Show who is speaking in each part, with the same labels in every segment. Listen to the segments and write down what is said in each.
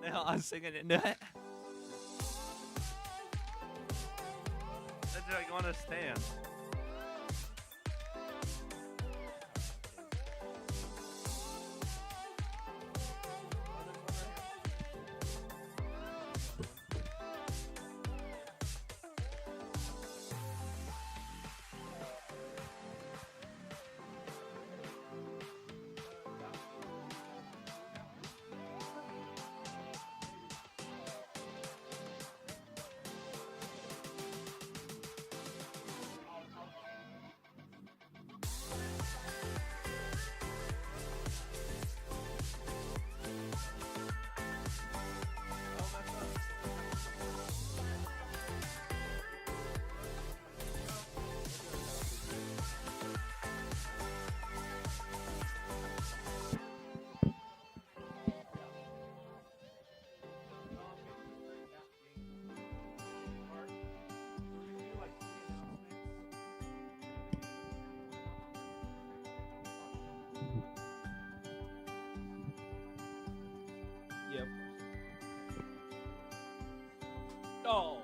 Speaker 1: now I'm singing it. That's like on a stand. Yep. Oh.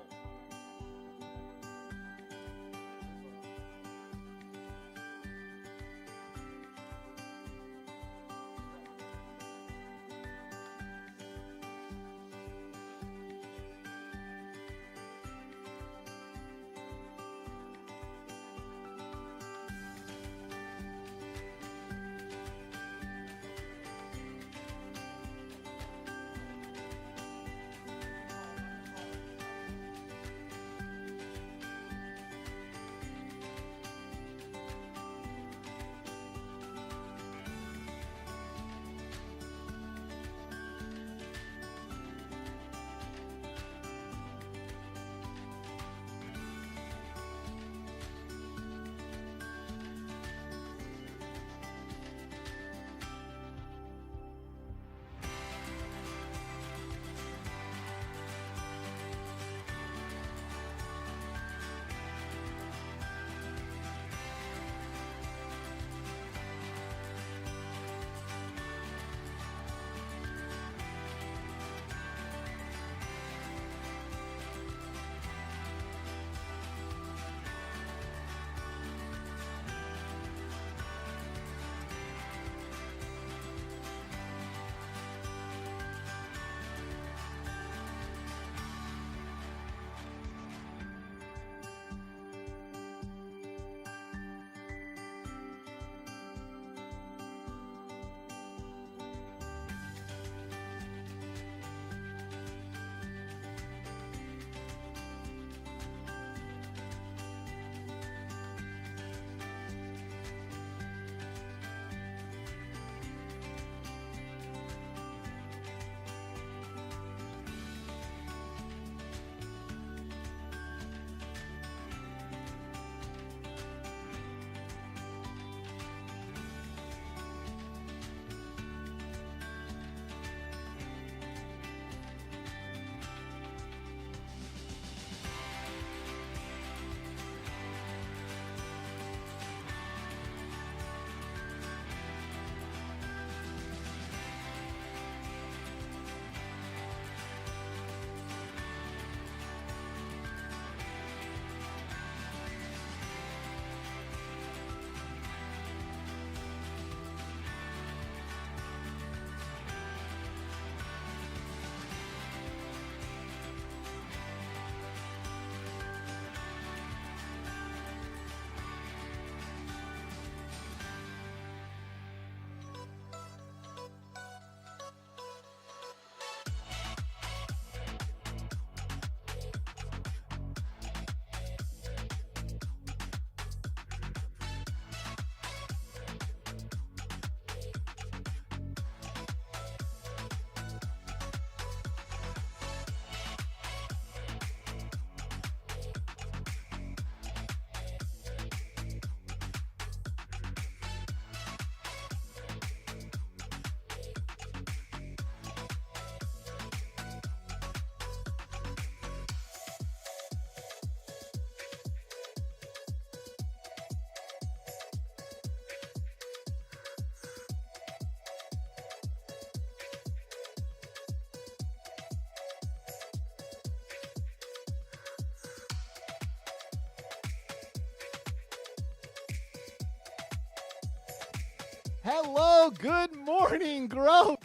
Speaker 2: Hello, good morning, Grove.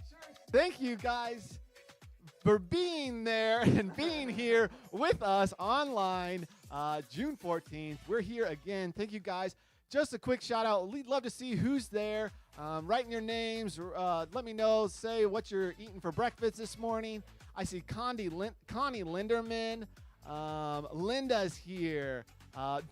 Speaker 2: Thank you guys for being there and being here with us online June 14th. We're here again. Thank you guys. Just a quick shout out. We'd love to see who's there. Write in your names. Let me know. Say what you're eating for breakfast this morning. I see Connie Linderman. Linda's here.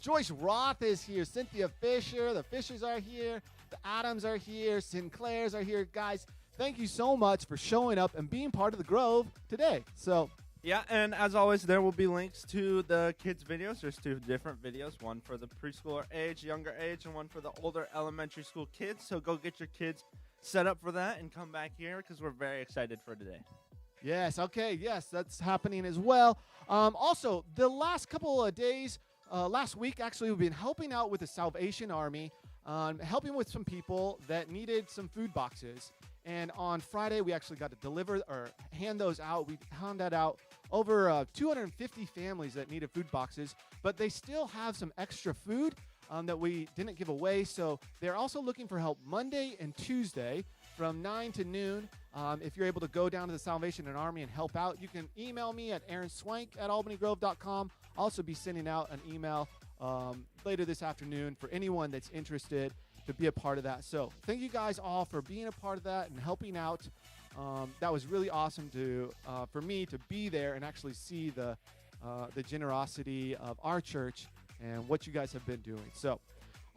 Speaker 2: Joyce Roth is here. Cynthia Fisher. The Fishers are here. The Adams are here. Sinclairs are here. Guys, thank you so much for showing up and being part of the Grove today. So,
Speaker 1: Yeah, and as always, there will be links to the kids' videos. There's 2 different videos, one for the preschooler age, younger age, and one for the older elementary school kids. So go get your kids set up for that and come back here because we're very excited for today.
Speaker 2: yes, okay, yes, that's happening as well. Also, the last couple of days, last week, actually, we've been helping out with the Salvation Army, helping with some people that needed some food boxes. And on Friday, we actually got to deliver or hand those out. We handed out over 250 families that needed food boxes, but they still have some extra food that we didn't give away. So they're also looking for help Monday and Tuesday from 9 to noon. If you're able to go down to the Salvation Army and help out, you can email me at aaronswank@albanygrove.com. I'll also be sending out an email later this afternoon for anyone that's interested to be a part of that. So thank you guys all for being a part of that and helping out. That was really awesome for me to be there and actually see the generosity of our church and what you guys have been doing. So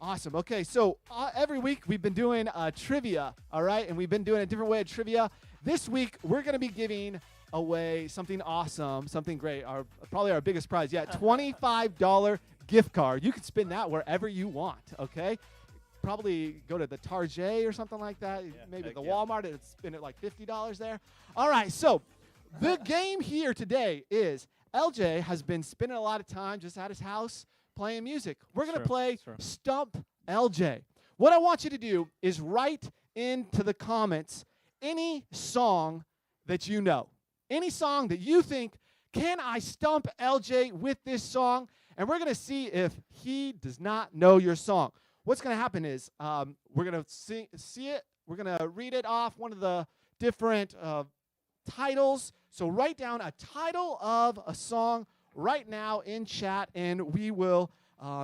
Speaker 2: awesome. Okay, so every week we've been doing trivia, all right? And we've been doing a different way of trivia. This week we're going to be giving away something awesome, something great, probably our biggest prize yet, $25 gift card. You can spend that wherever you want, okay? Probably go to the Target or something like that, maybe the Walmart and spend it like $50 there. All right, so the game here today is LJ has been spending a lot of time just at his house playing music. We're going to play Stump LJ. What I want you to do is write into the comments any song that you know. Any song that you think, can I stump LJ with this song? And we're going to see if he does not know your song. What's going to happen is we're going to see it. We're going to read it off one of the different titles. So write down a title of a song right now in chat, and we will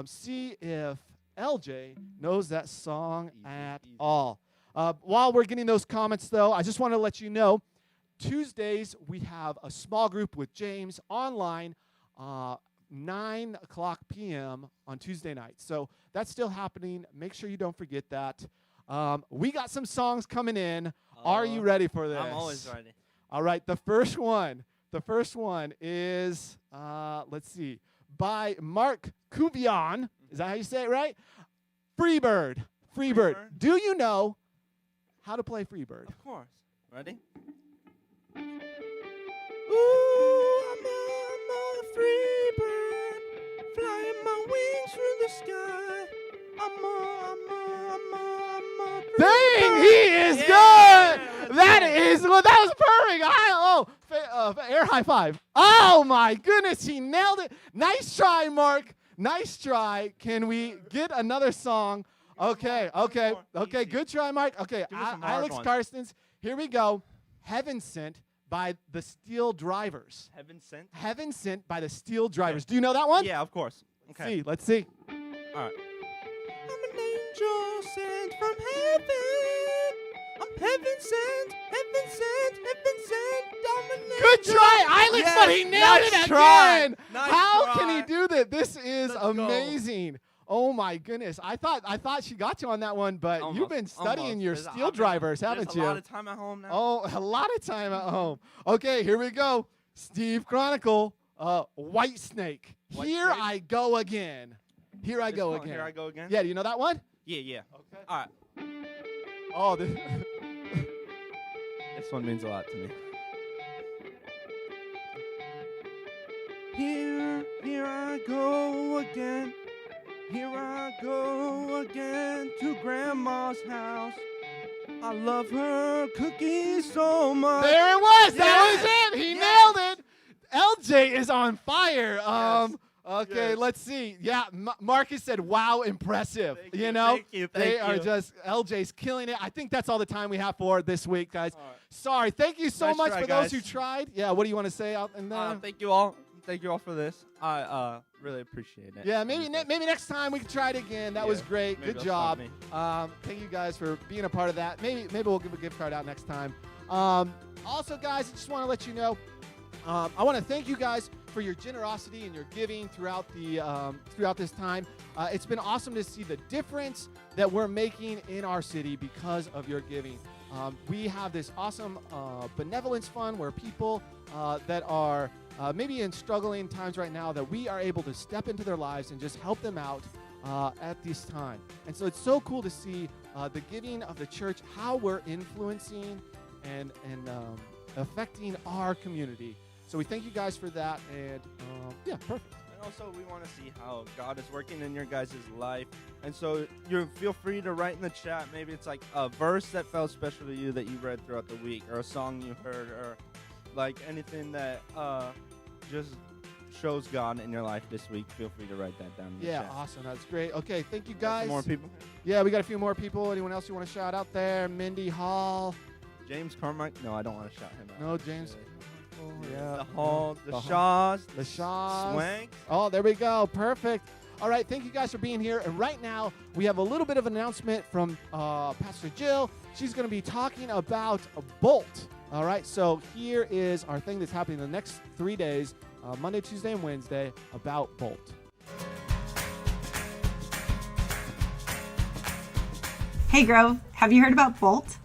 Speaker 2: see if LJ knows that song at all. While we're getting those comments, though, I just want to let you know, Tuesdays we have a small group with James online, 9 o'clock p.m. on Tuesday night. So that's still happening. Make sure you don't forget that. We got some songs coming in. Are you ready for this?
Speaker 1: I'm always ready.
Speaker 2: All right, the first one is, let's see, by Mark Cuvion. Is that how you say it right? Freebird. Freebird. Do you know how to play Freebird?
Speaker 1: Of course. Ready? Ooh, I'm a free bird, flying my wings through the sky. I'm a free
Speaker 2: Dang,
Speaker 1: bird.
Speaker 2: he is good. That was perfect. Air high five. Oh my goodness, he nailed it. Nice try, Mark. Nice try. Can we get another song? Okay.
Speaker 1: Easy.
Speaker 2: Good try, Mark. Okay,
Speaker 1: Give us some hard
Speaker 2: Alex
Speaker 1: ones.
Speaker 2: Karstens. Here we go. Heaven Sent by the Steel Drivers.
Speaker 1: Heaven sent?
Speaker 2: Heaven Sent by the Steel Drivers. Do you know that one?
Speaker 1: Yeah, of course. Okay.
Speaker 2: Let's see.
Speaker 1: All right. I'm an angel sent from heaven. I'm heaven sent, heaven sent, heaven sent. I'm an
Speaker 2: Good
Speaker 1: angel.
Speaker 2: try, Alex,
Speaker 1: Yes,
Speaker 2: but he nailed
Speaker 1: nice
Speaker 2: it
Speaker 1: try.
Speaker 2: again.
Speaker 1: Nice
Speaker 2: How
Speaker 1: try.
Speaker 2: can he do that? This is
Speaker 1: Let's go.
Speaker 2: amazing. Oh my goodness. I thought she got you on that one, but you've been studying your Steel Drivers, haven't you?
Speaker 1: A lot of time at home now.
Speaker 2: Oh, a lot of time at home. Okay, here we go. Steve Chronicle, White Snake.
Speaker 1: White
Speaker 2: Here
Speaker 1: Snake?
Speaker 2: I go again. Here I
Speaker 1: This
Speaker 2: go
Speaker 1: one,
Speaker 2: again.
Speaker 1: Here I go again?
Speaker 2: Yeah, do you know that one?
Speaker 1: Yeah.
Speaker 2: Okay.
Speaker 1: All right.
Speaker 2: Oh,
Speaker 1: This one means a lot to me. Here I go again. Here I go again to Grandma's house. I love her cookies so much.
Speaker 2: there it was.
Speaker 1: Yes!
Speaker 2: That was it. He
Speaker 1: Yes!
Speaker 2: nailed it. LJ is on fire.
Speaker 1: Yes.
Speaker 2: Okay,
Speaker 1: Yes.
Speaker 2: let's see. Yeah, Marcus said, wow, impressive.
Speaker 1: Thank
Speaker 2: You
Speaker 1: you,
Speaker 2: know,
Speaker 1: thank you,
Speaker 2: they
Speaker 1: thank
Speaker 2: are
Speaker 1: you.
Speaker 2: just, LJ's killing it. I think that's all the time we have for this week, guys.
Speaker 1: All right.
Speaker 2: Sorry. Thank you so
Speaker 1: Nice
Speaker 2: much
Speaker 1: try,
Speaker 2: for those who
Speaker 1: guys.
Speaker 2: tried. Yeah, what do you want to say out in there?
Speaker 1: Thank you all. Thank you all for this. I really appreciate it.
Speaker 2: Yeah, maybe maybe next time we can try it again. That was great.
Speaker 1: maybe
Speaker 2: Good
Speaker 1: it'll stop
Speaker 2: job.
Speaker 1: me.
Speaker 2: Thank you guys for being a part of that. Maybe we'll give a gift card out next time. Also, guys, I just want to let you know, I want to thank you guys for your generosity and your giving throughout this time. It's been awesome to see the difference that we're making in our city because of your giving. We have this awesome benevolence fund where people that are maybe in struggling times right now, that we are able to step into their lives and just help them out at this time. And so it's so cool to see the giving of the church, how we're influencing and affecting our community. So we thank you guys for that. And yeah, perfect.
Speaker 1: And also, we want to see how God is working in your guys' life. And so you feel free to write in the chat. Maybe it's like a verse that felt special to you that you read throughout the week, or a song you heard, or like anything that just shows God in your life this week. Feel free to write that down in the chat.
Speaker 2: Awesome. That's great. Okay, thank you guys.
Speaker 1: More people?
Speaker 2: Yeah, we got a few more people. Anyone else you want to shout out there? Mindy Hall.
Speaker 1: James Carmike? No, I don't want to shout him out.
Speaker 2: No, James. Oh, yeah.
Speaker 1: The Hall, the
Speaker 2: The
Speaker 1: Shaws,
Speaker 2: The Shaws.
Speaker 1: Swanks.
Speaker 2: Oh, there we go. Perfect. All right, thank you guys for being here. And right now, we have a little bit of an announcement from Pastor Jill. She's going to be talking about a Bolt. All right, so here is our thing that's happening the next 3 days, Monday, Tuesday, and Wednesday, about Bolt.
Speaker 3: Hey Grove, have you heard about Bolt?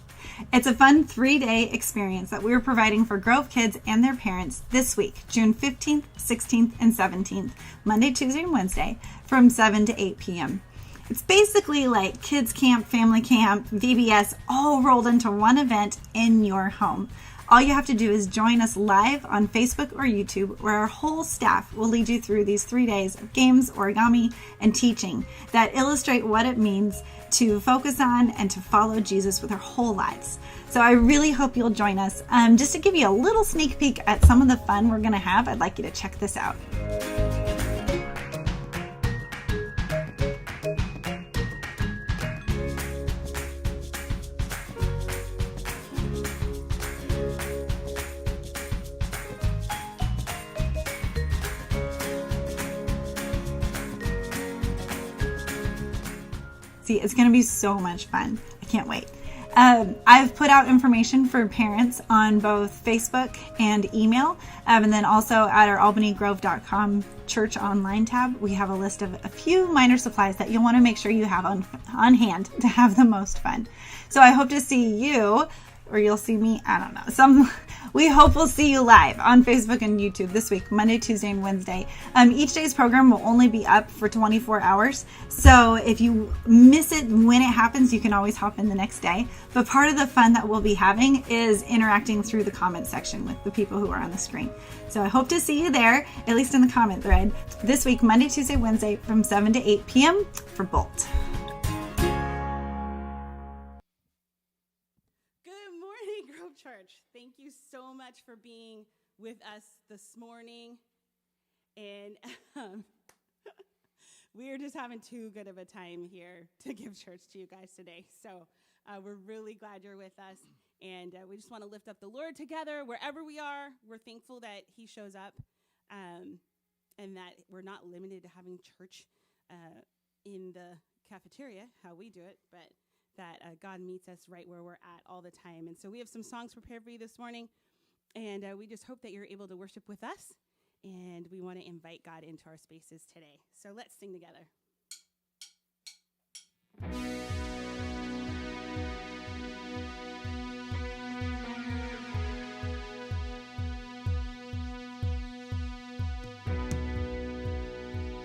Speaker 3: It's a fun 3-day experience that we're providing for Grove kids and their parents this week, June 15th, 16th, and 17th, Monday, Tuesday, and Wednesday, from 7 to 8 p.m. It's basically like kids camp, family camp, VBS, all rolled into one event in your home. All you have to do is join us live on Facebook or YouTube, where our whole staff will lead you through these 3 days of games, origami, and teaching that illustrate what it means to focus on and to follow Jesus with our whole lives. So I really hope you'll join us. Just to give you a little sneak peek at some of the fun we're going to have, I'd like you to check this out. See, it's going to be so much fun. I can't wait. I've put out information for parents on both Facebook and email. And then also at our albanygrove.com church online tab, we have a list of a few minor supplies that you'll want to make sure you have on hand to have the most fun. So I hope to see you, or you'll see me, I don't know. We hope we'll see you live on Facebook and YouTube this week, Monday, Tuesday, and Wednesday. Each day's program will only be up for 24 hours. So if you miss it when it happens, you can always hop in the next day. But part of the fun that we'll be having is interacting through the comment section with the people who are on the screen. So I hope to see you there, at least in the comment thread, this week, Monday, Tuesday, Wednesday, from 7 to 8 p.m. for Bolt.
Speaker 4: Church, thank you so much for being with us this morning. And we are just having too good of a time here to give church to you guys today. So we're really glad you're with us. And we just want to lift up the Lord together wherever we are. We're thankful that he shows up and that we're not limited to having church in the cafeteria, how we do it, but that God meets us right where we're at all the time. And so we have some songs prepared for you this morning, and we just hope that you're able to worship with us, and we want to invite God into our spaces today. So let's sing together.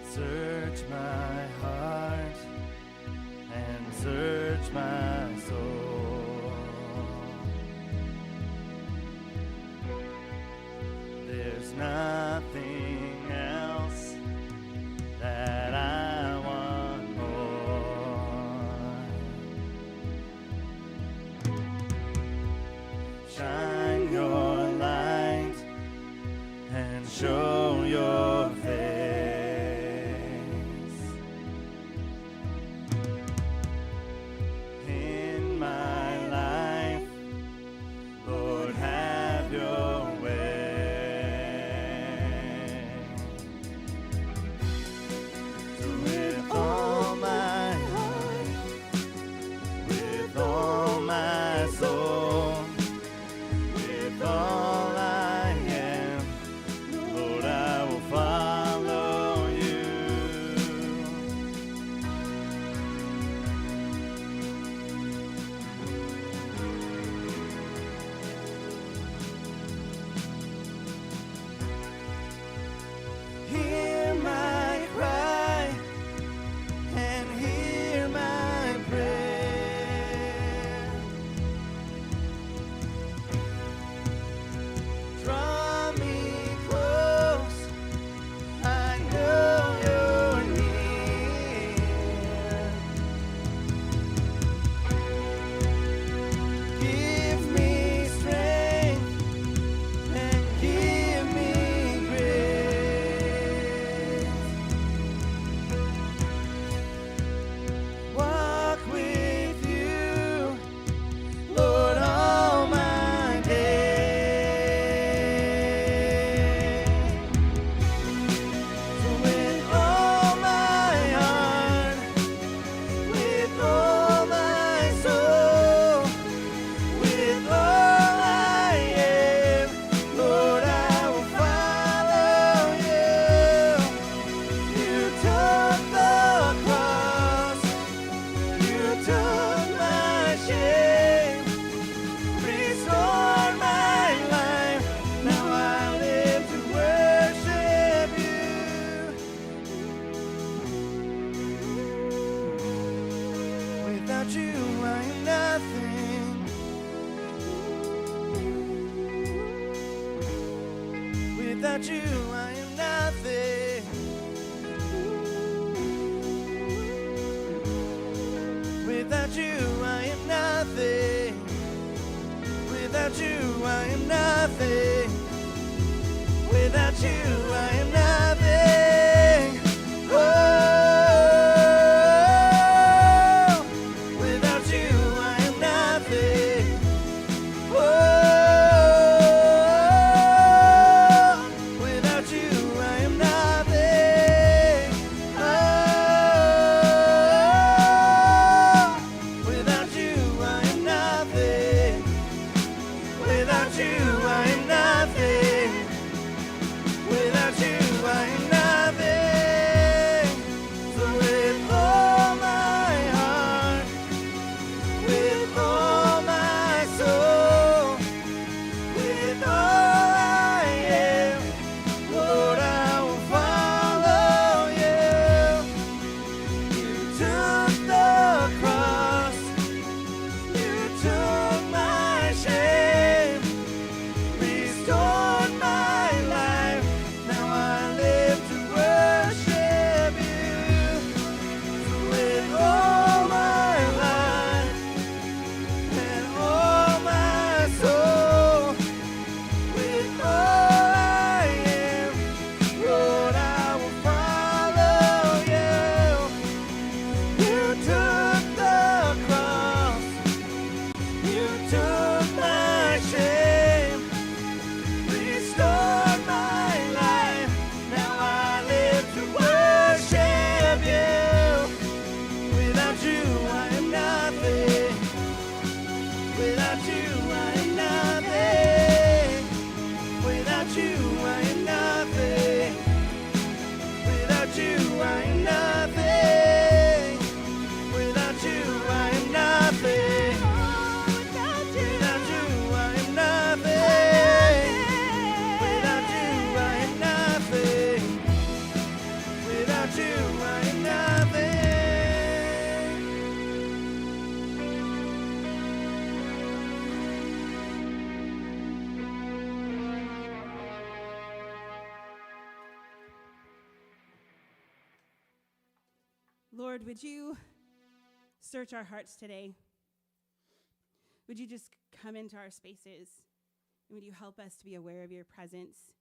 Speaker 5: Search my heart and search my soul. There's nothing else that I want more. Shine your light and show your face. Without you, I am nothing. Without you, I am nothing. Without you, I am nothing. Without you, I am nothing. Oh, without you, I am nothing. Oh, without you, I am nothing. Oh, without you, I am nothing. Without you, I am nothing. Without you, I am nothing. So with all my heart, with all my soul, with all I am, Lord, I will follow you. You took the cross, you took my shame, restored my life. Now I live to worship you. So with all my life and all my soul, with all I am, Lord, I will follow you. You took the cross, you took my shame, restored my life. Now I live to worship you. Without you, I am nothing. Without you, I am nothing. Without you, I am nothing. Without you, I am nothing. Without you, I am nothing. Without you, I am nothing. Without you, I am nothing. Without you, I am nothing.
Speaker 4: Lord, would you search our hearts today? Would you just come into our spaces? And would you help us to be aware of your presence?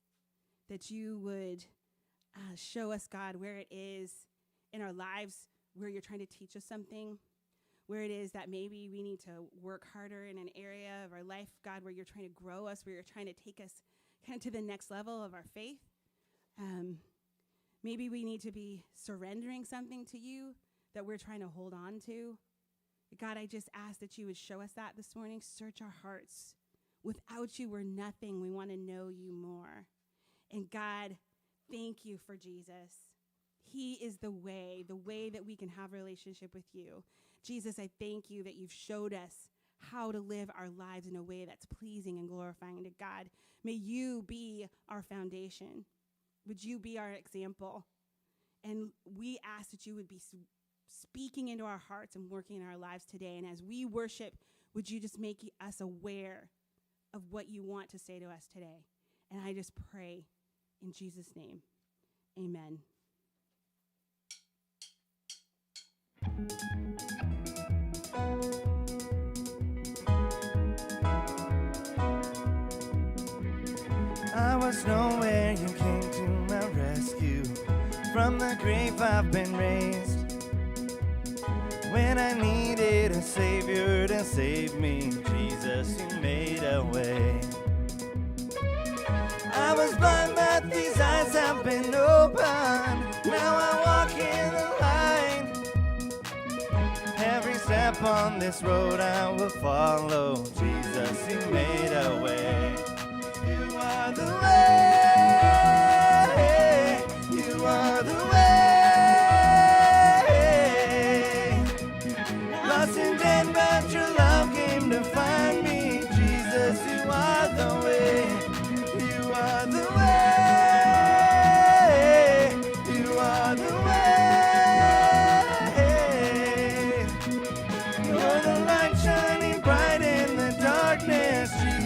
Speaker 4: That you would show us, God, where it is in our lives where you're trying to teach us something, where it is that maybe we need to work harder in an area of our life, God, where you're trying to grow us, where you're trying to take us kind of to the next level of our faith. Maybe we need to be surrendering something to you that we're trying to hold on to. God, I just ask that you would show us that this morning. Search our hearts. Without you, we're nothing. We want to know you more. And God, thank you for Jesus. He is the way that we can have a relationship with you. Jesus, I thank you that you've showed us how to live our lives in a way that's pleasing and glorifying to God. May you be our foundation. Would you be our example? And we ask that you would be speaking into our hearts and working in our lives today. And as we worship, would you just make us aware of what you want to say to us today? And I just pray in Jesus' name, amen.
Speaker 5: I was nowhere, you came to my rescue. From the grave I've been raised. When I needed a savior to save me, Jesus, you made a way. I was blind, but these eyes have been opened. Now I walk in the light. Every step on this road I will follow. Jesus, you made a way. You are the way. You are the way. Lost and dead, but your love came to find me. Jesus, you are the way. You are the way. You are the way. You're the light shining bright in the darkness. Jesus,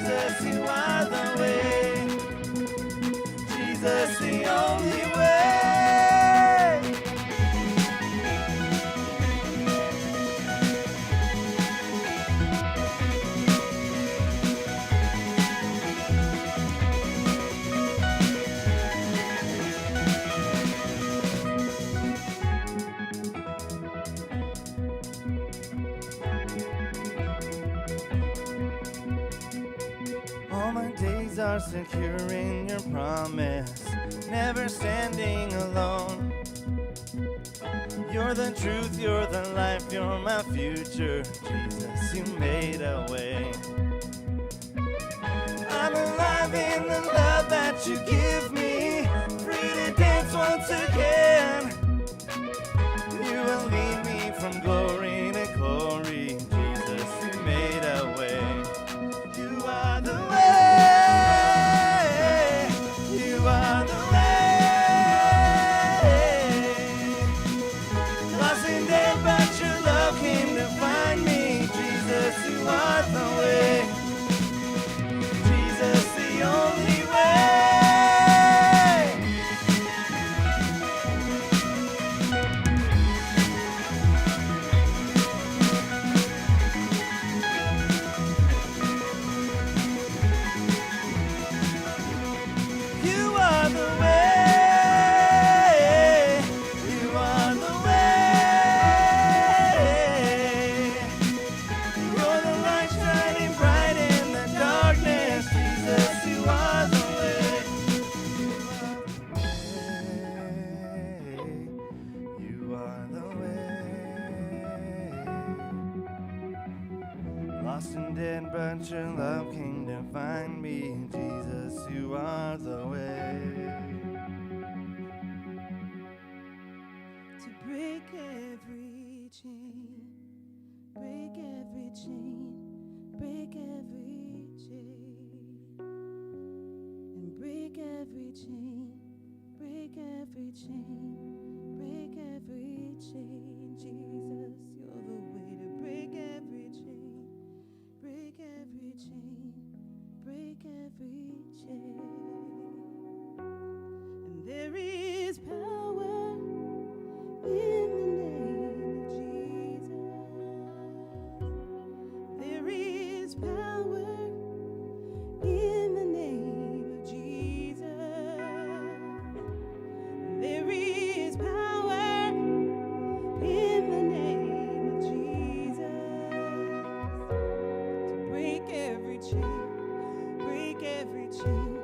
Speaker 5: All my days are secure in your promise, never standing alone. You're the truth, you're the life, you're my future. Jesus, you made a way. I'm alive in the love that you give me, free to dance once again. You will lead me from glory to glory. Jesus, you made a way. You are the way. You are the way. Lost and dead, but your love came to find me. Jesus, you are the way. Jesus, the only way. You are the way. You are the way. You're the light shining bright in the darkness. Jesus, you are the way. You are the way. Lost and dead, but your love came to find me. Jesus, you are the way.
Speaker 4: To break every chain, break every chain, break every chain, and break every chain, break every chain, break every chain. Jesus, you're the way to break every chain, break every chain, break every chain. And there is power in the name of Jesus. There is power in the name of Jesus. There is power in the name of Jesus to break every chain, break every chain,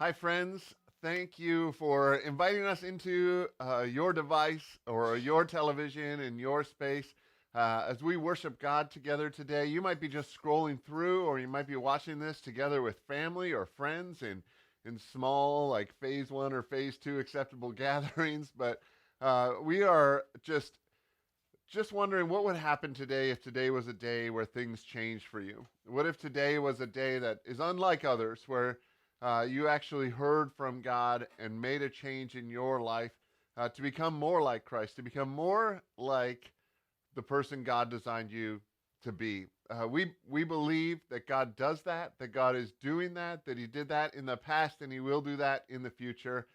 Speaker 6: Hi, friends. Thank you for inviting us into your device or your television in your space as we worship God together today. You might be just scrolling through, or you might be watching this together with family or friends in small, like phase 1 or phase 2 acceptable gatherings. But we are just wondering what would happen today if today was a day where things changed for you. What if today was a day that is unlike others, where you actually heard from God and made a change in your life to become more like Christ, to become more like the person God designed you to be. We believe that God does that God is doing that He did that in the past, and He will do that in the future.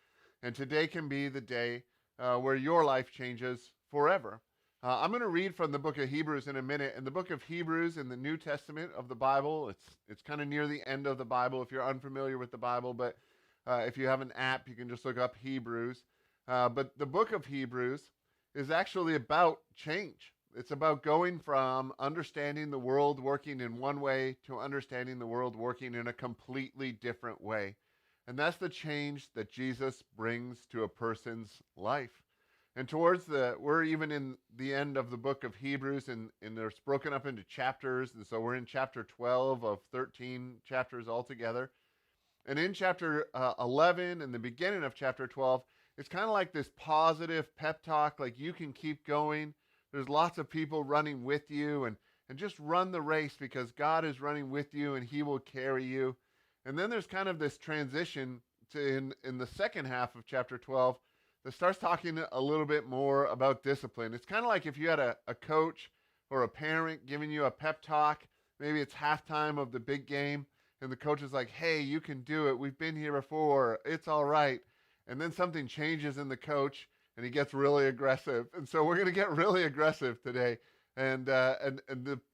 Speaker 6: And today can be the day where your life changes forever. I'm going to read from the book of Hebrews in a minute. And the book of Hebrews in the New Testament of the Bible, it's kind of near the end of the Bible if you're unfamiliar with the Bible. But if you have an app, you can just look up Hebrews. But the book of Hebrews is actually about change. It's about going from understanding the world working in one way to understanding the world working in a completely different way. And that's the change that Jesus brings to a person's life. And we're even in the end of the book of Hebrews, and it's broken up into chapters. And so we're in chapter 12 of 13 chapters altogether. And in chapter 11 and the beginning of chapter 12, it's kind of like this positive pep talk, like you can keep going. There's lots of people running with you, and just run the race because God is running with you and He will carry you. And then there's kind of this transition to in the second half of chapter 12 that starts talking a little bit more about discipline. It's kind of like if you had a coach or a parent giving you a pep talk. Maybe it's halftime of the big game, and the coach is like, hey, you can do it. We've been here before. It's all right. And then something changes in the coach, and he gets really aggressive. And so we're going to get really aggressive today. And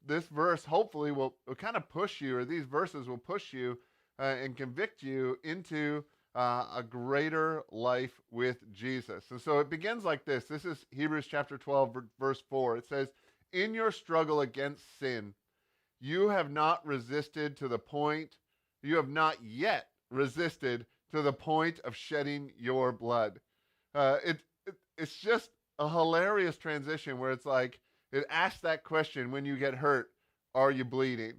Speaker 6: this verse hopefully will kind of push you, or these verses will push you and convict you into a greater life with Jesus. And so it begins like this. This is Hebrews chapter 12, verse 4. It says, in your struggle against sin, you have not yet resisted to the point of shedding your blood. It's just a hilarious transition where it's like, it asks that question when you get hurt, are you bleeding?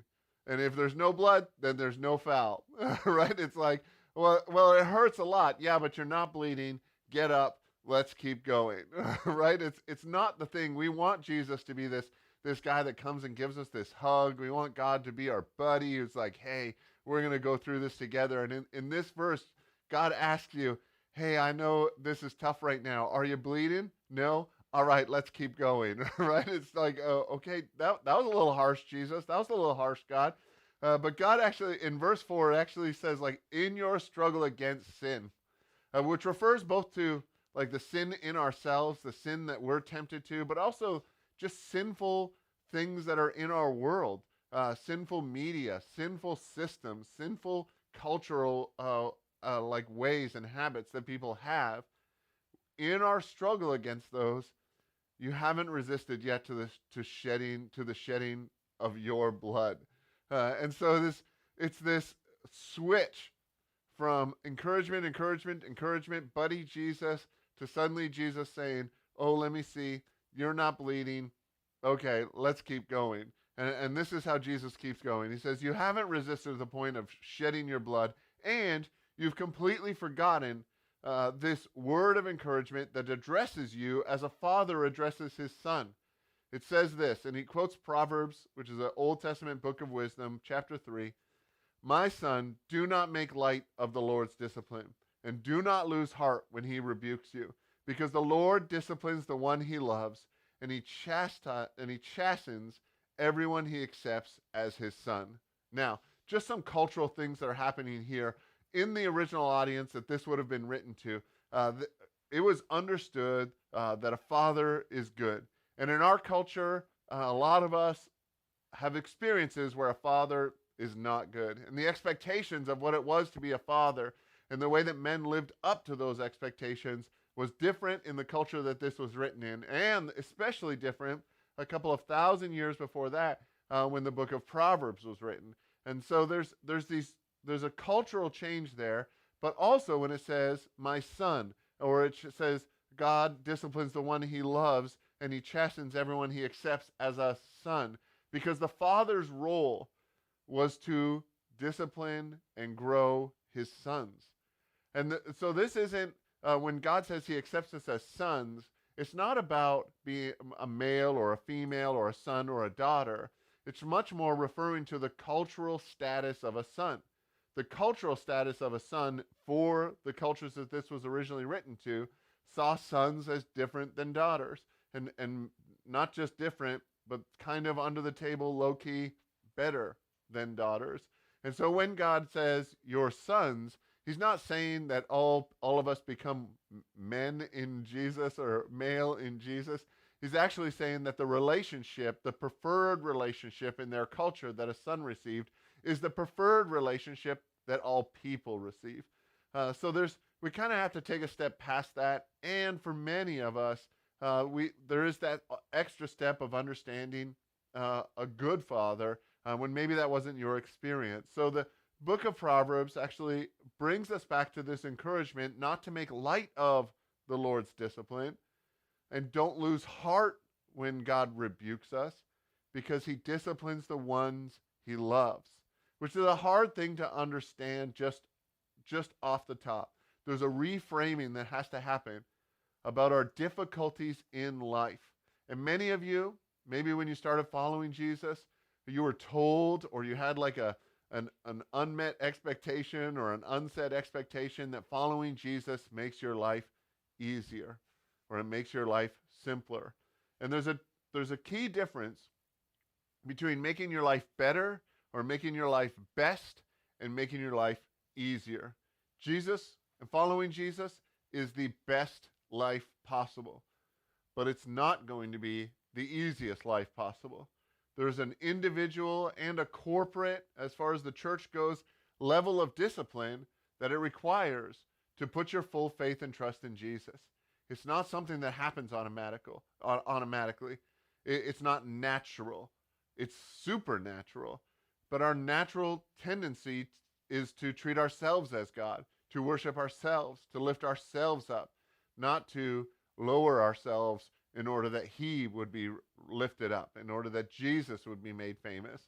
Speaker 6: And if there's no blood, then there's no foul, right? It's like, well, it hurts a lot. Yeah, but you're not bleeding. Get up. Let's keep going, right? It's not the thing. We want Jesus to be this guy that comes and gives us this hug. We want God to be our buddy who's like, hey, we're going to go through this together. And in this verse, God asks you, hey, I know this is tough right now. Are you bleeding? No? All right, let's keep going, right? It's like, okay, that was a little harsh, Jesus. That was a little harsh, God. But God actually, in verse 4, it actually says, like, in your struggle against sin, which refers both to, like, the sin in ourselves, the sin that we're tempted to, but also just sinful things that are in our world, sinful media, sinful systems, sinful cultural, like, ways and habits that people have. In our struggle against those, you haven't resisted yet to the shedding of your blood. And so it's this switch from encouragement, buddy Jesus, to suddenly Jesus saying, oh, let me see, you're not bleeding. Okay, let's keep going. And this is how Jesus keeps going. He says, you haven't resisted to the point of shedding your blood, and you've completely forgotten this word of encouragement that addresses you as a father addresses his son. It says this, and he quotes Proverbs, which is an Old Testament book of wisdom, chapter 3. My son, do not make light of the Lord's discipline, and do not lose heart when he rebukes you, because the Lord disciplines the one he loves, and he chastens everyone he accepts as his son. Now, just some cultural things that are happening here. In the original audience that this would have been written to, it was understood that a father is good. And in our culture, a lot of us have experiences where a father is not good. And the expectations of what it was to be a father and the way that men lived up to those expectations was different in the culture that this was written in, and especially different a couple of thousand years before that when the book of Proverbs was written. And so there's a cultural change there, but also when it says, my son, or it says, God disciplines the one he loves, and he chastens everyone he accepts as a son. Because the father's role was to discipline and grow his sons. And so this isn't, when God says he accepts us as sons, it's not about being a male or a female or a son or a daughter. It's much more referring to the cultural status of a son. The cultural status of a son for the cultures that this was originally written to saw sons as different than daughters. And not just different, but kind of under the table, low-key, better than daughters. And so when God says, your sons, he's not saying that all of us become men in Jesus or male in Jesus. He's actually saying that the relationship, the preferred relationship in their culture that a son received, is the preferred relationship that all people receive. So we kind of have to take a step past that. And for many of us, there is that extra step of understanding a good father when maybe that wasn't your experience. So the book of Proverbs actually brings us back to this encouragement not to make light of the Lord's discipline, and don't lose heart when God rebukes us, because he disciplines the ones he loves, which is a hard thing to understand just off the top. There's a reframing that has to happen about our difficulties in life. And many of you, maybe when you started following Jesus, you were told, or you had like an unmet expectation or an unsaid expectation that following Jesus makes your life easier, or it makes your life simpler. And there's a key difference between making your life better or making your life best and making your life easier. Jesus and following Jesus is the best life possible, but it's not going to be the easiest life possible. There's an individual and a corporate, as far as the church goes, level of discipline that it requires to put your full faith and trust in Jesus. It's not something that happens automatically. It's not natural. It's supernatural. But our natural tendency is to treat ourselves as God, to worship ourselves, to lift ourselves up, not to lower ourselves in order that he would be lifted up, in order that Jesus would be made famous.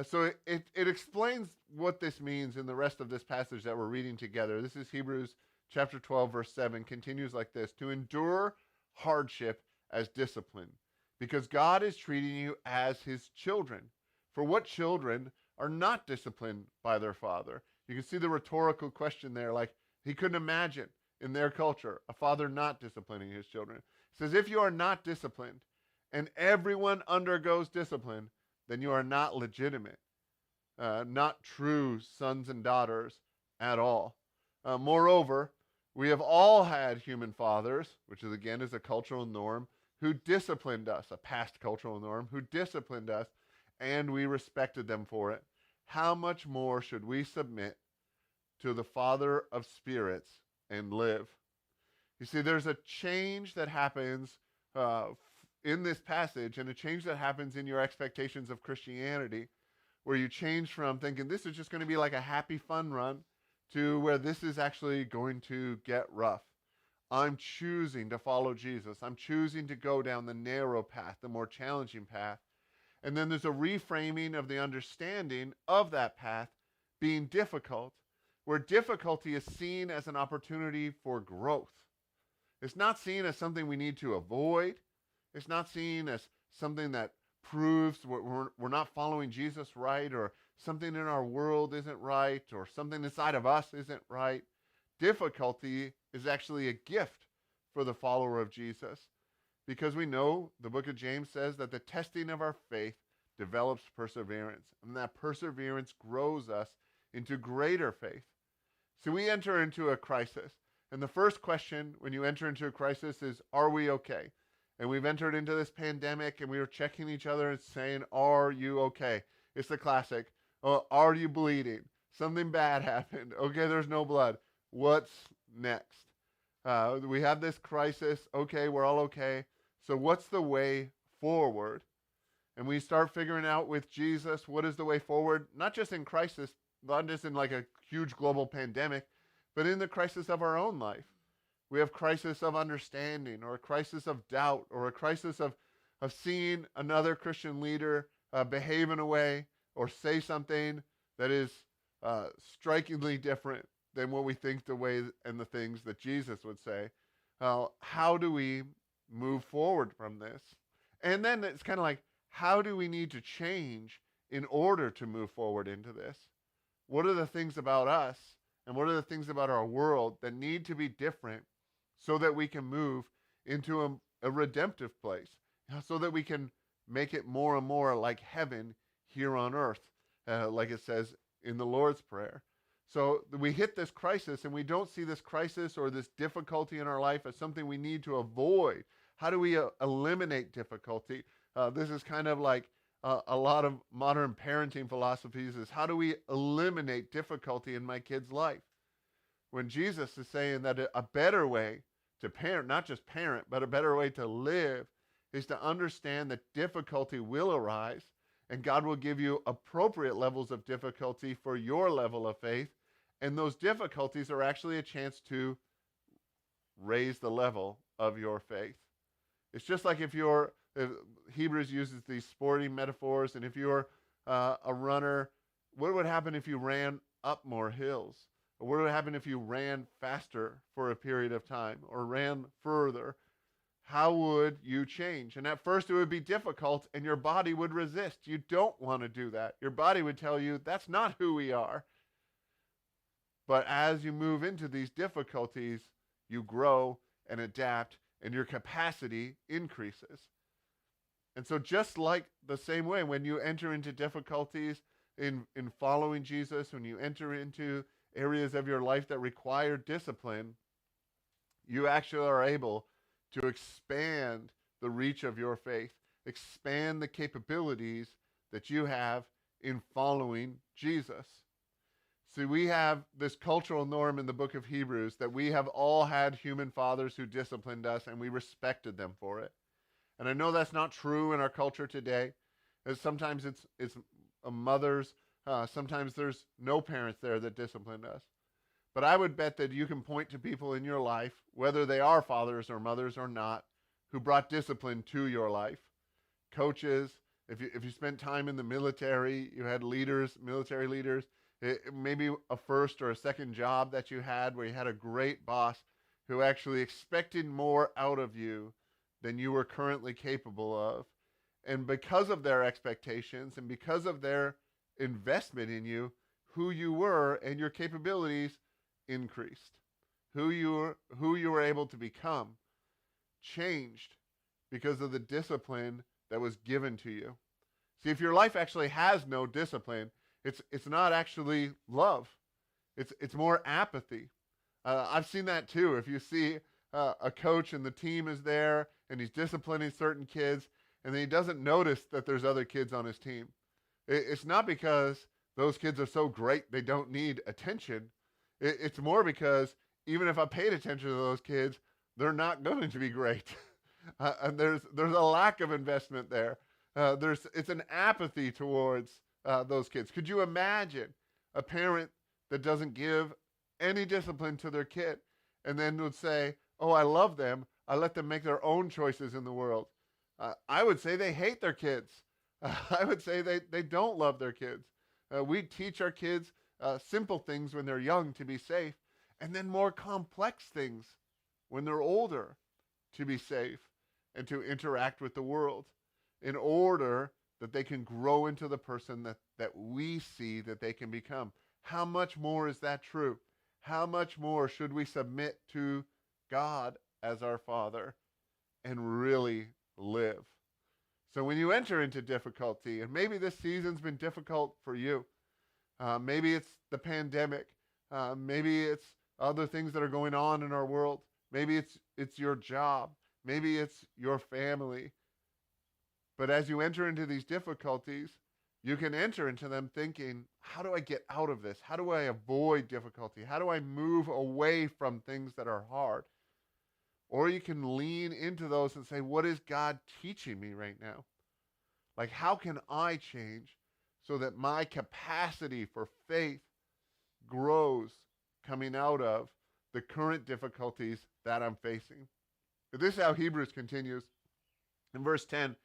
Speaker 6: So it explains what this means in the rest of this passage that we're reading together. This is Hebrews chapter 12, verse 7, continues like this: to endure hardship as discipline, because God is treating you as his children. For what children are not disciplined by their father? You can see the rhetorical question there, like he couldn't imagine in their culture a father not disciplining his children. It says, if you are not disciplined and everyone undergoes discipline, then you are not legitimate, not true sons and daughters at all. Moreover, we have all had human fathers, which is again is a cultural norm, who disciplined us, a past cultural norm, who disciplined us, and we respected them for it. How much more should we submit to the Father of spirits and live? You see, there's a change that happens in this passage, and a change that happens in your expectations of Christianity, where you change from thinking this is just going to be like a happy fun run to where this is actually going to get rough. I'm choosing to follow Jesus. I'm choosing to go down the narrow path, the more challenging path. And then there's a reframing of the understanding of that path being difficult, where difficulty is seen as an opportunity for growth. It's not seen as something we need to avoid. It's not seen as something that proves we're not following Jesus right, or something in our world isn't right, or something inside of us isn't right. Difficulty is actually a gift for the follower of Jesus, because we know the book of James says that the testing of our faith develops perseverance, and that perseverance grows us into greater faith. So we enter into a crisis, and the first question when you enter into a crisis is, are we okay? And we've entered into this pandemic, and we were checking each other and saying, are you okay? It's the classic, oh, are you bleeding? Something bad happened. Okay, there's no blood. What's next? We have this crisis. Okay, we're all okay. So what's the way forward? And we start figuring out with Jesus, what is the way forward? Not just in crisis, not just in like a huge global pandemic, but in the crisis of our own life. We have crisis of understanding, or a crisis of doubt, or a crisis of seeing another Christian leader behave in a way or say something that is strikingly different than what we think the way and the things that Jesus would say. How do we move forward from this? And then it's kind of like, how do we need to change in order to move forward into this? What are the things about us and what are the things about our world that need to be different so that we can move into a redemptive place, so that we can make it more and more like heaven here on earth, like it says in the Lord's Prayer. So we hit this crisis, and we don't see this crisis or this difficulty in our life as something we need to avoid. How do we eliminate difficulty? This is kind of like a lot of modern parenting philosophies, is how do we eliminate difficulty in my kid's life? When Jesus is saying that a better way to parent, not just parent, but a better way to live, is to understand that difficulty will arise, and God will give you appropriate levels of difficulty for your level of faith, and those difficulties are actually a chance to raise the level of your faith. It's just like if Hebrews uses these sporting metaphors, and if you're a runner, what would happen if you ran up more hills? Or what would happen if you ran faster for a period of time, or ran further? How would you change? And at first it would be difficult, and your body would resist. You don't want to do that. Your body would tell you, that's not who we are. But as you move into these difficulties, you grow and adapt, and your capacity increases. And so just like the same way, when you enter into difficulties in following Jesus, when you enter into areas of your life that require discipline, you actually are able to expand the reach of your faith, expand the capabilities that you have in following Jesus. See, we have this cultural norm in the book of Hebrews that we have all had human fathers who disciplined us, and we respected them for it. And I know that's not true in our culture today. As sometimes it's mothers, sometimes there's no parents there that disciplined us. But I would bet that you can point to people in your life, whether they are fathers or mothers or not, who brought discipline to your life. Coaches, if you spent time in the military, you had leaders, military leaders, maybe a first or a second job that you had where you had a great boss who actually expected more out of you than you were currently capable of. And because of their expectations and because of their investment in you, who you were and your capabilities increased. Who you were able to become changed because of the discipline that was given to you. See, if your life actually has no discipline, it's not actually love. It's more apathy. I've seen that too. If you see a coach and the team is there and he's disciplining certain kids, and then he doesn't notice that there's other kids on his team. It's not because those kids are so great they don't need attention. It's more because even if I paid attention to those kids, they're not going to be great. And there's a lack of investment there. It's an apathy towards those kids. Could you imagine a parent that doesn't give any discipline to their kid and then would say, oh, I love them, I let them make their own choices in the world? I would say they hate their kids. I would say they don't love their kids. We teach our kids simple things when they're young to be safe, and then more complex things when they're older to be safe and to interact with the world in order that they can grow into the person that we see that they can become. How much more is that true? How much more should we submit to God as our Father and really live? So when you enter into difficulty, and maybe this season's been difficult for you, maybe it's the pandemic, maybe it's other things that are going on in our world, maybe it's your job, maybe it's your family. But as you enter into these difficulties, you can enter into them thinking, how do I get out of this? How do I avoid difficulty? How do I move away from things that are hard? Or you can lean into those and say, what is God teaching me right now? Like, how can I change so that my capacity for faith grows coming out of the current difficulties that I'm facing. This is how Hebrews continues. In verse 10,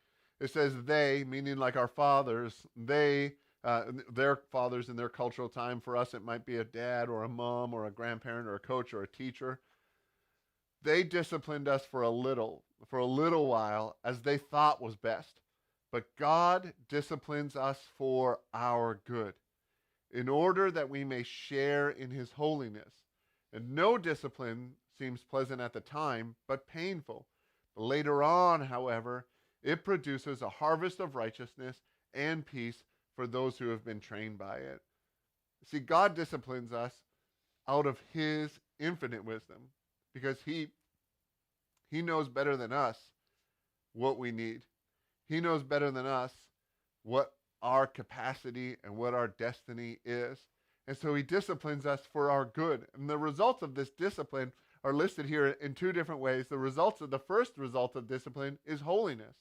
Speaker 6: it says, they, meaning like our fathers, their fathers in their cultural time. For us, it might be a dad or a mom or a grandparent or a coach or a teacher. They disciplined us for a little while, as they thought was best. But God disciplines us for our good, in order that we may share in his holiness. And no discipline seems pleasant at the time, but painful. Later on, however, it produces a harvest of righteousness and peace for those who have been trained by it. See, God disciplines us out of his infinite wisdom, because he knows better than us what we need. He knows better than us what our capacity and what our destiny is. And so he disciplines us for our good. And the results of this discipline are listed here in two different ways. The first result of discipline is holiness.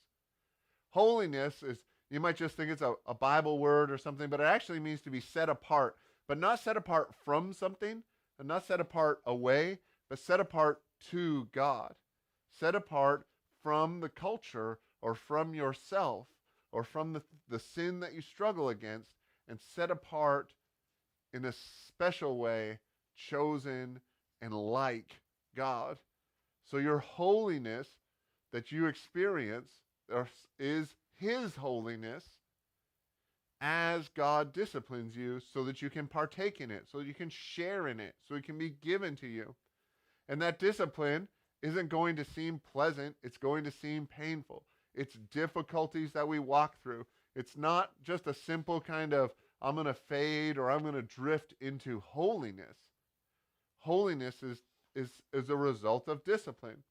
Speaker 6: Holiness is, you might just think it's a Bible word or something, but it actually means to be set apart. But not set apart from something, and not set apart away, but set apart to God. Set apart from the culture or from yourself or from the sin that you struggle against, and set apart in a special way, chosen and like God. So your holiness that you experience is his holiness as God disciplines you, so that you can partake in it, so that you can share in it, so it can be given to you. And that discipline isn't going to seem pleasant. It's going to seem painful. It's difficulties that we walk through. It's not just a simple kind of, I'm going to fade or I'm going to drift into holiness. Holiness is a result of discipline.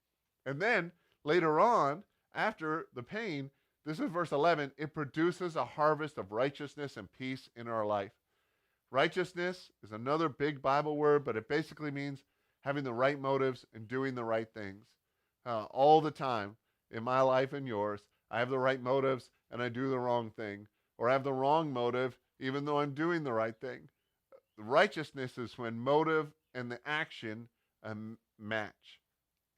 Speaker 6: And then later on, after the pain, this is verse 11, it produces a harvest of righteousness and peace in our life. Righteousness is another big Bible word, but it basically means having the right motives and doing the right things. All the time in my life and yours, I have the right motives and I do the wrong thing. Or I have the wrong motive even though I'm doing the right thing. Righteousness is when motive and the action match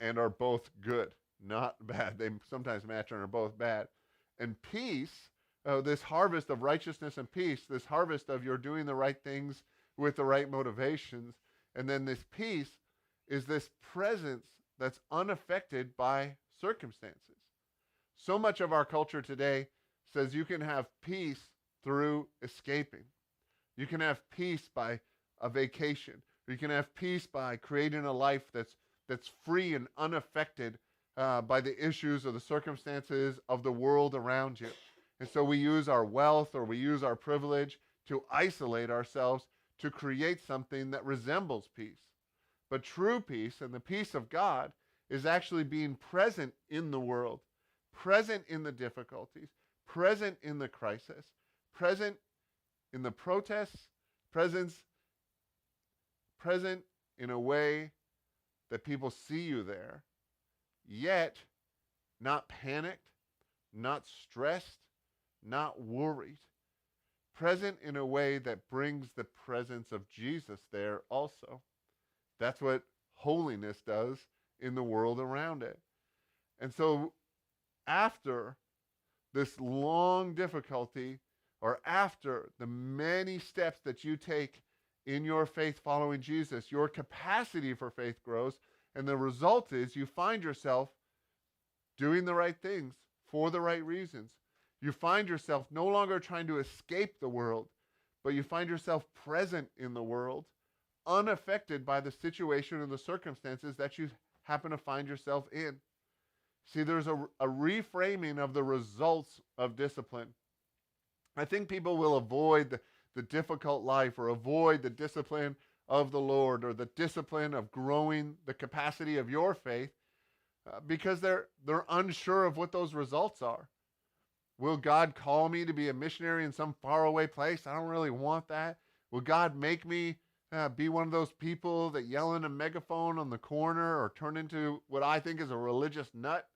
Speaker 6: and are both good, not bad. They sometimes match and are both bad. And peace, this harvest of righteousness and peace, this harvest of you're doing the right things with the right motivations, and then this peace is this presence that's unaffected by circumstances. So much of our culture today says you can have peace through escaping. You can have peace by a vacation. You can have peace by creating a life that's free and unaffected by the issues or the circumstances of the world around you. And so we use our wealth or we use our privilege to isolate ourselves to create something that resembles peace. But true peace and the peace of God is actually being present in the world, present in the difficulties, present in the crisis, present in the protests, present in a way that people see you there, yet not panicked, not stressed, not worried. Present in a way that brings the presence of Jesus there also. That's what holiness does in the world around it. And so after this long difficulty, or after the many steps that you take in your faith following Jesus, your capacity for faith grows, and the result is you find yourself doing the right things for the right reasons. You find yourself no longer trying to escape the world, but you find yourself present in the world, unaffected by the situation or the circumstances that you happen to find yourself in. See, there's a reframing of the results of discipline. I think people will avoid the difficult life or avoid the discipline of the Lord or the discipline of growing the capacity of your faith because they're unsure of what those results are. Will God call me to be a missionary in some faraway place? I don't really want that. Will God make me be one of those people that yell in a megaphone on the corner or turn into what I think is a religious nut?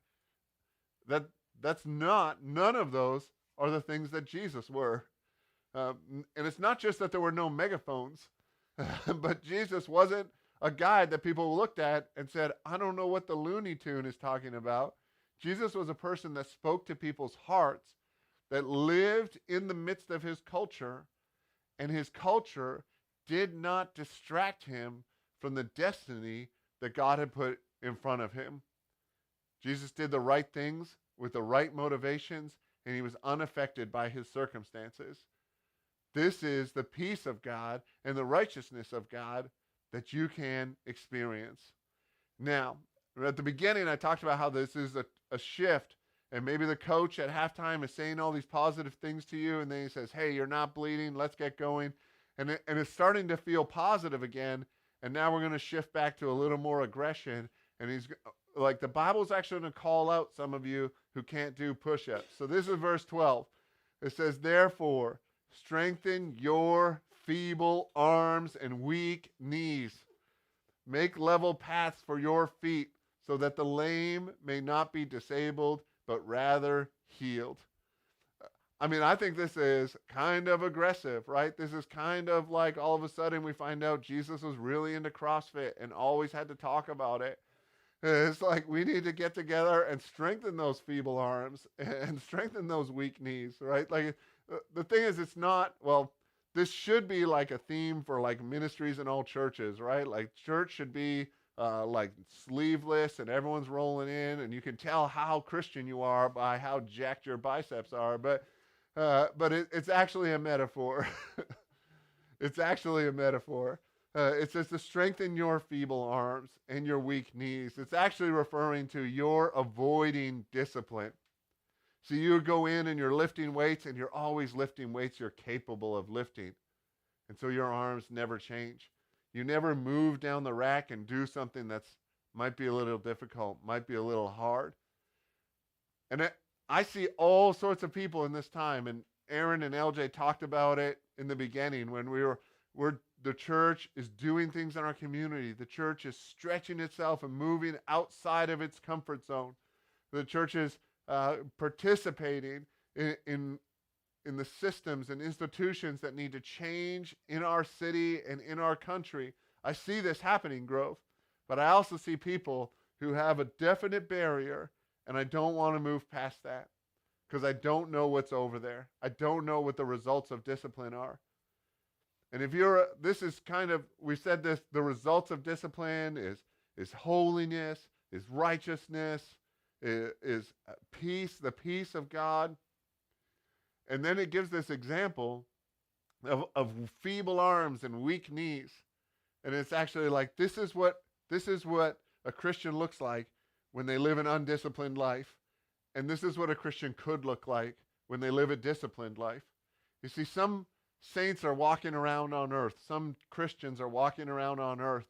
Speaker 6: None of those are the things that Jesus were. And it's not just that there were no megaphones. But Jesus wasn't a guy that people looked at and said, I don't know what the Looney Tune is talking about. Jesus was a person that spoke to people's hearts, that lived in the midst of his culture, and his culture did not distract him from the destiny that God had put in front of him. Jesus did the right things with the right motivations, and he was unaffected by his circumstances. This is the peace of God and the righteousness of God that you can experience. Now, at the beginning, I talked about how this is a shift, and maybe the coach at halftime is saying all these positive things to you, and then he says, hey, you're not bleeding, let's get going. And it's starting to feel positive again, and now we're going to shift back to a little more aggression, and he's like, the Bible's actually going to call out some of you who can't do push-ups. So this is verse 12. It says, therefore, strengthen your feeble arms and weak knees. Make level paths for your feet so that the lame may not be disabled, but rather healed. I mean, I think this is kind of aggressive, right? This is kind of like all of a sudden we find out Jesus was really into CrossFit and always had to talk about it. It's like we need to get together and strengthen those feeble arms and strengthen those weak knees, right? Like the thing is, it's not, well, this should be like a theme for like ministries in all churches, right? Like church should be like sleeveless and everyone's rolling in and you can tell how Christian you are by how jacked your biceps are. But it's actually a metaphor. It's actually a metaphor. It says to strengthen your feeble arms and your weak knees. It's actually referring to your avoiding discipline. So you go in and you're lifting weights and you're always lifting weights you're capable of lifting. And so your arms never change. You never move down the rack and do something that's might be a little difficult, might be a little hard. And I see all sorts of people in this time, and Aaron and LJ talked about it in the beginning when the church is doing things in our community. The church is stretching itself and moving outside of its comfort zone. The church is participating in the systems and institutions that need to change in our city and in our country. I see this happening, Grove, but I also see people who have a definite barrier, and I don't want to move past that because I don't know what's over there. I don't know what the results of discipline are. And if this is kind of, we said this, the results of discipline is holiness, is righteousness, is peace, the peace of God. And then it gives this example of feeble arms and weak knees. And it's actually like, this is what a Christian looks like when they live an undisciplined life. And this is what a Christian could look like when they live a disciplined life. You see, some saints are walking around on earth. Some Christians are walking around on earth.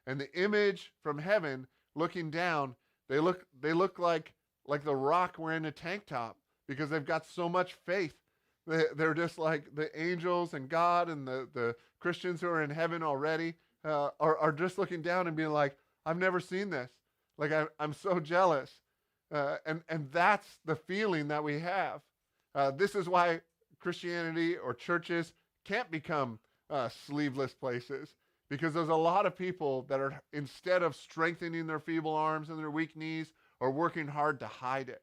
Speaker 6: And the image from heaven looking down, they look like the Rock wearing a tank top because they've got so much faith. They're just like the angels and God and the Christians who are in heaven already are just looking down and being like, I've never seen this. Like, I'm so jealous. And that's the feeling that we have. This is why Christianity or churches can't become sleeveless places, because there's a lot of people that are, instead of strengthening their feeble arms and their weak knees, are working hard to hide it,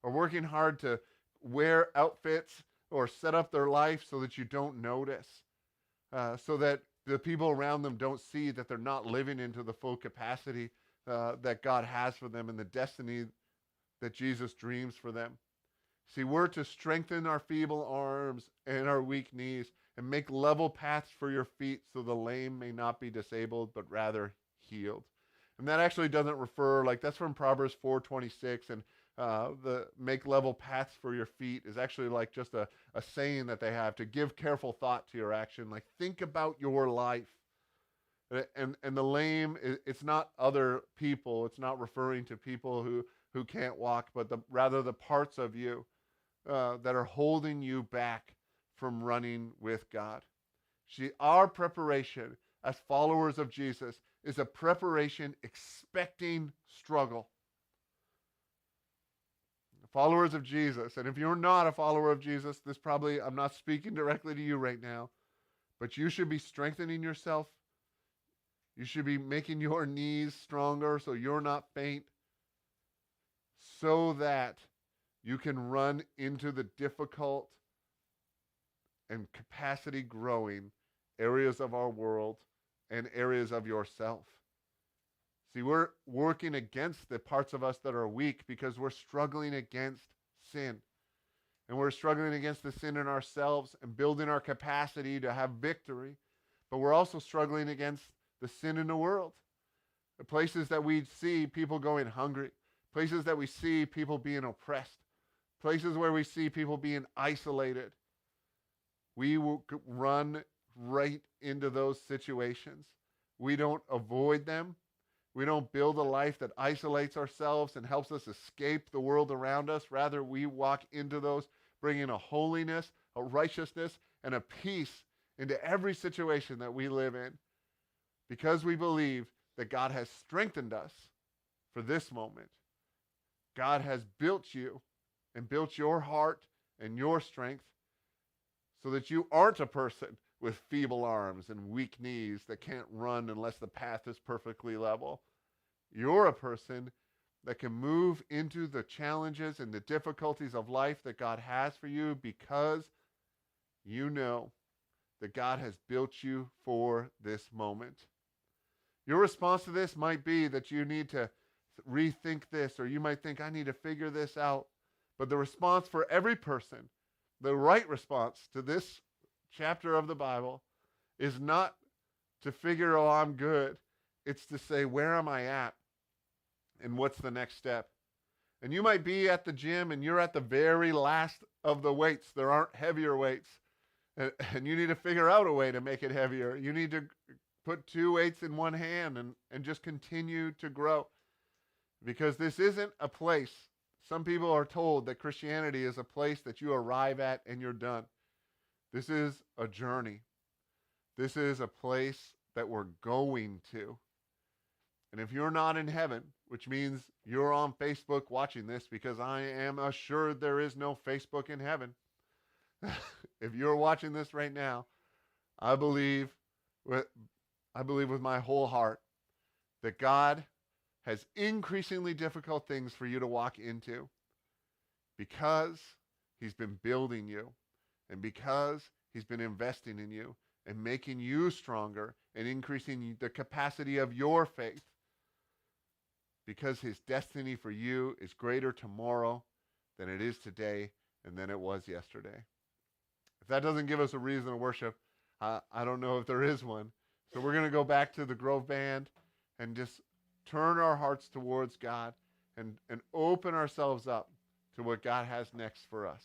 Speaker 6: or working hard to wear outfits or set up their life so that you don't notice, so that the people around them don't see that they're not living into the full capacity that God has for them and the destiny that Jesus dreams for them. See, we're to strengthen our feeble arms and our weak knees and make level paths for your feet so the lame may not be disabled, but rather healed. And that actually doesn't refer, like that's from Proverbs 4:26, and the make level paths for your feet is actually like just a saying that they have to give careful thought to your action. Like, think about your life. And the lame, it's not other people. It's not referring to people who can't walk, but rather the parts of you that are holding you back from running with God. See, our preparation as followers of Jesus is a preparation expecting struggle. Followers of Jesus, and if you're not a follower of Jesus, I'm not speaking directly to you right now, But you should be strengthening yourself. You should be making your knees stronger so you're not faint, so that you can run into the difficult and capacity growing areas of our world and areas of yourself. See, we're working against the parts of us that are weak because we're struggling against sin. And we're struggling against the sin in ourselves and building our capacity to have victory. But we're also struggling against the sin in the world. The places that we see people going hungry, places that we see people being oppressed, places where we see people being isolated. We will run right into those situations. We don't avoid them. We don't build a life that isolates ourselves and helps us escape the world around us. Rather, we walk into those, bringing a holiness, a righteousness, and a peace into every situation that we live in, because we believe that God has strengthened us for this moment. God has built you and built your heart and your strength so that you aren't a person with feeble arms and weak knees that can't run unless the path is perfectly level. You're a person that can move into the challenges and the difficulties of life that God has for you because you know that God has built you for this moment. Your response to this might be that you need to rethink this, or you might think, I need to figure this out. But the response for every person, the right response to this chapter of the Bible, is not to figure, oh, I'm good. It's to say, where am I at? And what's the next step? And you might be at the gym and you're at the very last of the weights. There aren't heavier weights. And you need to figure out a way to make it heavier. You need to put 2 weights in one hand and just continue to grow. Because this isn't a place. Some people are told that Christianity is a place that you arrive at and you're done. This is a journey. This is a place that we're going to. And if you're not in heaven, which means you're on Facebook watching this, because I am assured there is no Facebook in heaven. If you're watching this right now, I believe with my whole heart that God has increasingly difficult things for you to walk into because he's been building you and because he's been investing in you and making you stronger and increasing the capacity of your faith, because his destiny for you is greater tomorrow than it is today and than it was yesterday. If that doesn't give us a reason to worship, I don't know if there is one. So we're going to go back to the Grove Band and just turn our hearts towards God and open ourselves up to what God has next for us.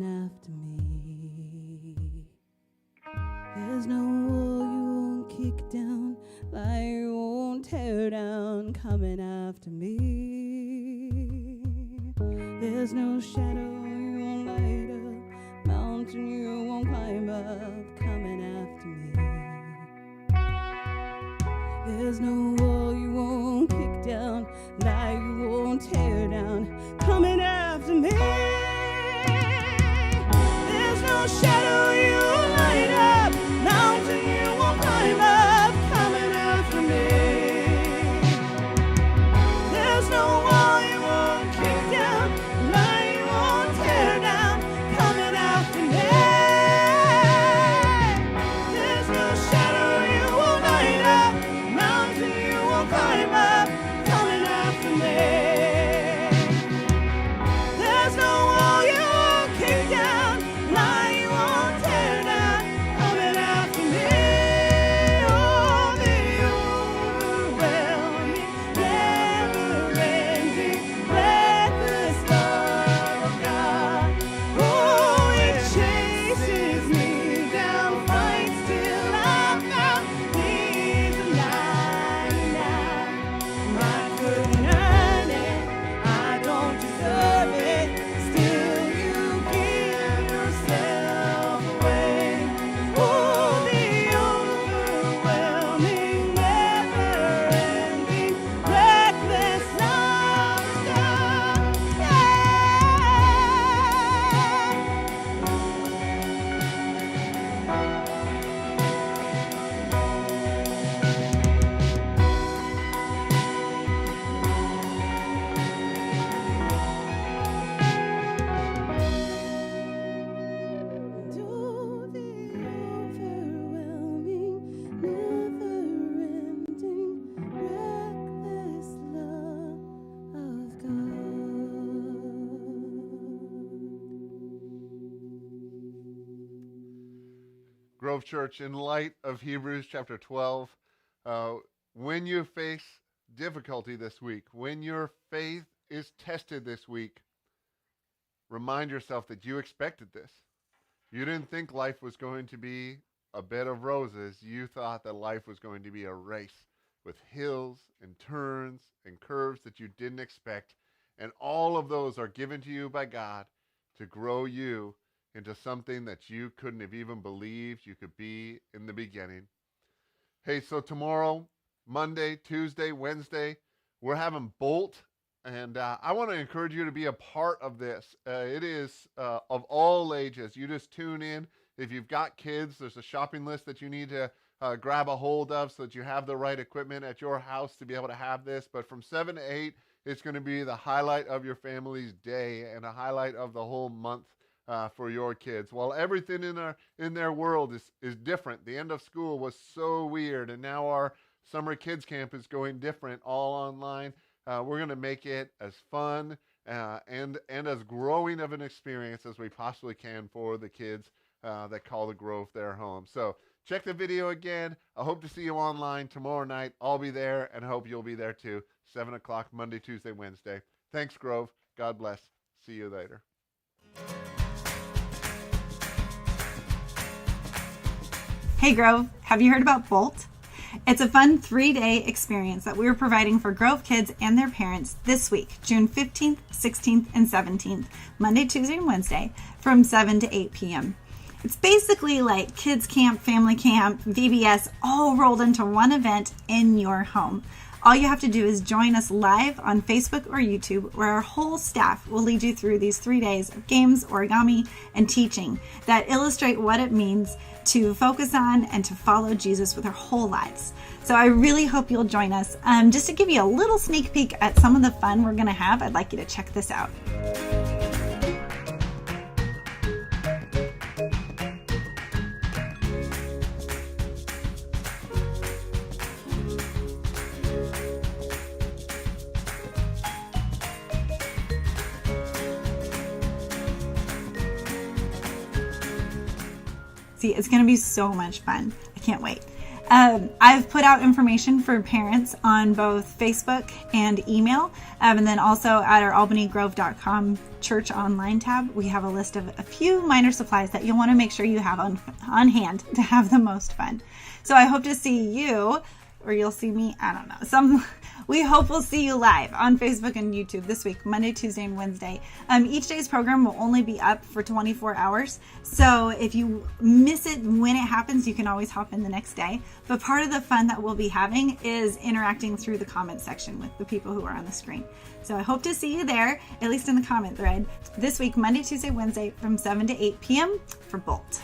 Speaker 4: coming after me. There's no wall you won't kick down, lie you won't tear down, coming after me. There's no shadow you won't light up, mountain you won't climb up, coming after me. There's no wall you won't kick down, lie you won't tear down, coming after me. There's no shadow you won't light up, mountain you won't climb up, coming after me. There's no wall you won't kick down, lie you won't tear down, coming after me. There's no shadow you won't light up, mountain you won't climb up, coming after me. There's no wall you won't kick down, lie you won't tear down, coming after me. Oh, the overwhelming, never-ending, reckless love of God. Oh, it chases me down, fights till I'm found. He's the 99. I couldn't earn it, I don't deserve it. Still, you give yourself away. Oh, the overwhelming, never-ending, reckless love of God. To the overwhelming, never-ending, reckless love of God.
Speaker 6: Grove Church, in light of Hebrews chapter 12, when you face difficulty this week, when your faith is tested this week, remind yourself that you expected this. You didn't think life was going to be a bed of roses. You thought that life was going to be a race with hills and turns and curves that you didn't expect. And all of those are given to you by God to grow you into something that you couldn't have even believed you could be in the beginning. Hey, so tomorrow, Monday, Tuesday, Wednesday, we're having Bolt. And I want to encourage you to be a part of this. It is of all ages. You just tune in. If you've got kids, there's a shopping list that you need to grab a hold of so that you have the right equipment at your house to be able to have this. But from 7 to 8, it's going to be the highlight of your family's day and a highlight of the whole month for your kids. While everything in their world is different. The end of school was so weird, and now our summer kids camp is going different, all online. We're going to make it as fun and as growing of an experience as we possibly can for the kids that call the Grove their home. So check the video again. I hope to see you online tomorrow night. I'll be there, and I hope you'll be there too. 7 o'clock, Monday, Tuesday, Wednesday. Thanks, Grove. God bless. See you later.
Speaker 3: Hey Grove, have you heard about Bolt? It's a fun 3-day experience that we're providing for Grove kids and their parents this week, June 15th, 16th, and 17th, Monday, Tuesday, and Wednesday, from 7 to 8 p.m. It's basically like kids camp, family camp, VBS, all rolled into one event in your home. All you have to do is join us live on Facebook or YouTube, where our whole staff will lead you through these 3 days of games, origami, and teaching that illustrate what it means to focus on and to follow Jesus with our whole lives. So I really hope you'll join us. Just to give you a little sneak peek at some of the fun we're going to have, I'd like you to check this out. See, it's going to be so much fun. I can't wait. I've put out information for parents on both Facebook and email. And then also at our albanygrove.com church online tab, we have a list of a few minor supplies that you'll want to make sure you have on hand to have the most fun. So I hope to see you, or you'll see me, I don't know. We hope we'll see you live on Facebook and YouTube this week, Monday, Tuesday, and Wednesday. Each day's program will only be up for 24 hours. So if you miss it when it happens, you can always hop in the next day. But part of the fun that we'll be having is interacting through the comment section with the people who are on the screen. So I hope to see you there, at least in the comment thread, this week, Monday, Tuesday, Wednesday, from 7 to 8 p.m. for Bolt.